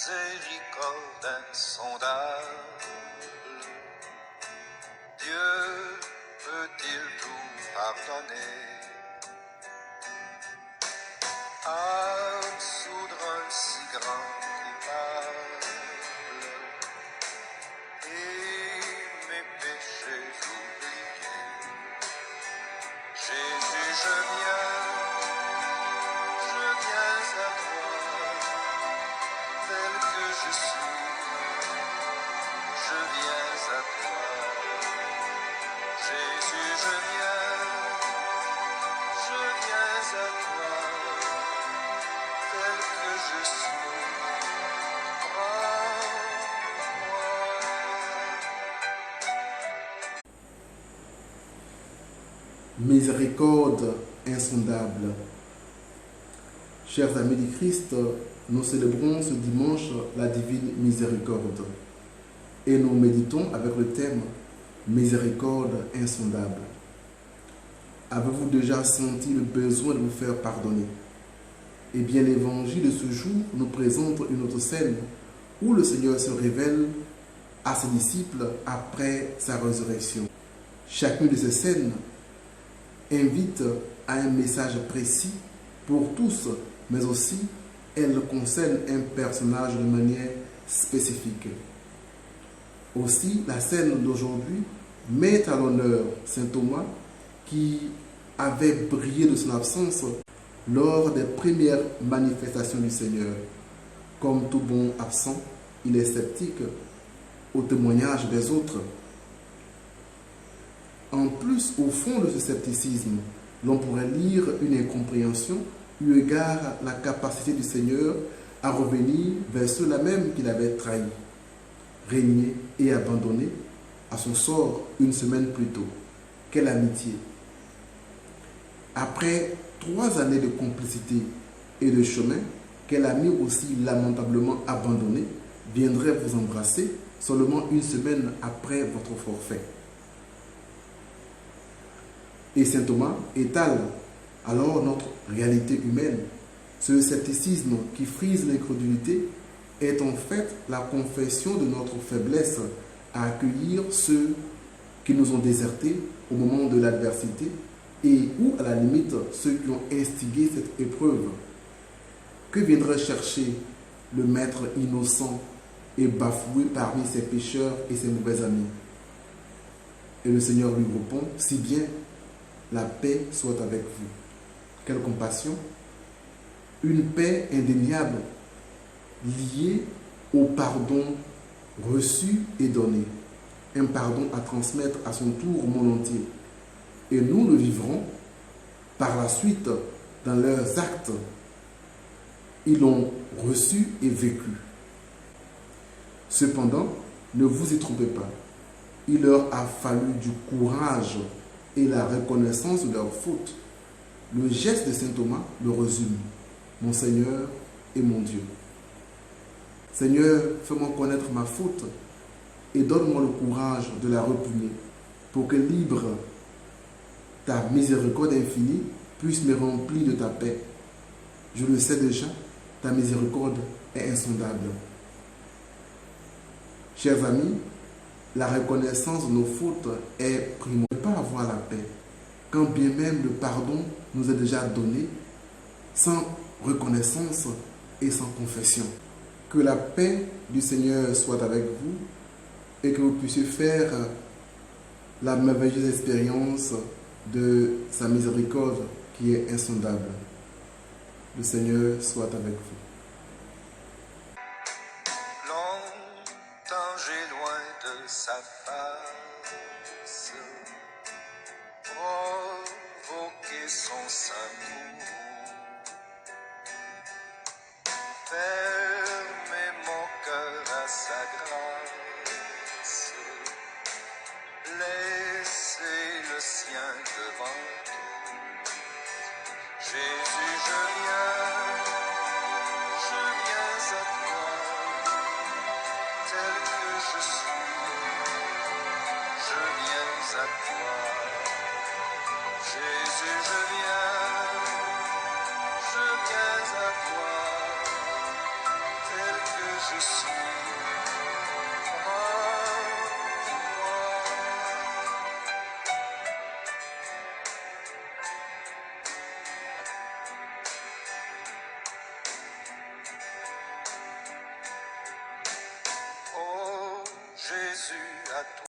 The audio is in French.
miséricorde insondable. Dieu peut-il tout pardonner? Absoudre un si grand coupable et mes péchés oubliés. Jésus, je viens à toi, tel que je suis, je viens à toi. Jésus, je viens à toi, tel que je suis. Prends-moi. Miséricorde insondable. Chers amis du Christ, nous célébrons ce dimanche la divine miséricorde et nous méditons avec le thème Miséricorde insondable. Avez-vous déjà senti le besoin de vous faire pardonner? Eh bien, l'évangile de ce jour nous présente une autre scène où le Seigneur se révèle à ses disciples après sa résurrection. Chacune de ces scènes invite à un message précis pour tous, mais aussi elle concerne un personnage de manière spécifique. Aussi, la scène d'aujourd'hui met à l'honneur saint Thomas qui avait brillé de son absence lors des premières manifestations du Seigneur. Comme tout bon absent, il est sceptique au témoignage des autres. En plus, au fond de ce scepticisme, l'on pourrait lire une incompréhension eu égard à la capacité du Seigneur à revenir vers ceux-là même qu'il avait trahis, régné et abandonné à son sort une semaine plus tôt. Quelle amitié! Après 3 années de complicité et de chemin, quel ami aussi lamentablement abandonné viendrait vous embrasser seulement une semaine après votre forfait? Et saint Thomas étale alors notre réalité humaine. Ce scepticisme qui frise l'incrédulité est en fait la confession de notre faiblesse à accueillir ceux qui nous ont désertés au moment de l'adversité et ou à la limite ceux qui ont instigé cette épreuve. Que viendrait chercher le maître innocent et bafoué parmi ses pécheurs et ses mauvais amis? Et le Seigneur lui répond, si bien, la paix soit avec vous. Quelle compassion! Une paix indéniable liée au pardon reçu et donné. Un pardon à transmettre à son tour au monde entier. Et nous le vivrons par la suite dans leurs actes. Ils l'ont reçu et vécu. Cependant, ne vous y trompez pas. Il leur a fallu du courage et la reconnaissance de leurs fautes. Le geste de saint Thomas le résume. Mon Seigneur et mon Dieu. Seigneur, fais-moi connaître ma faute et donne-moi le courage de la répugner pour que libre ta miséricorde infinie puisse me remplir de ta paix. Je le sais déjà, ta miséricorde est insondable. Chers amis, la reconnaissance de nos fautes est primordiale. Ne pas avoir la paix, quand bien même le pardon nous est déjà donné, sans reconnaissance et sans confession. Que la paix du Seigneur soit avec vous et que vous puissiez faire la merveilleuse expérience de sa miséricorde qui est insondable. Le Seigneur soit avec vous. Longtemps j'ai loin de sa face provoqué son saint amour. Fermez mon cœur à sa grâce, laissez le sien devant tout. Jésus, je viens à toi, tel que je suis, je viens à toi. Jésus, je viens à toi, Oh Jésus, à toi.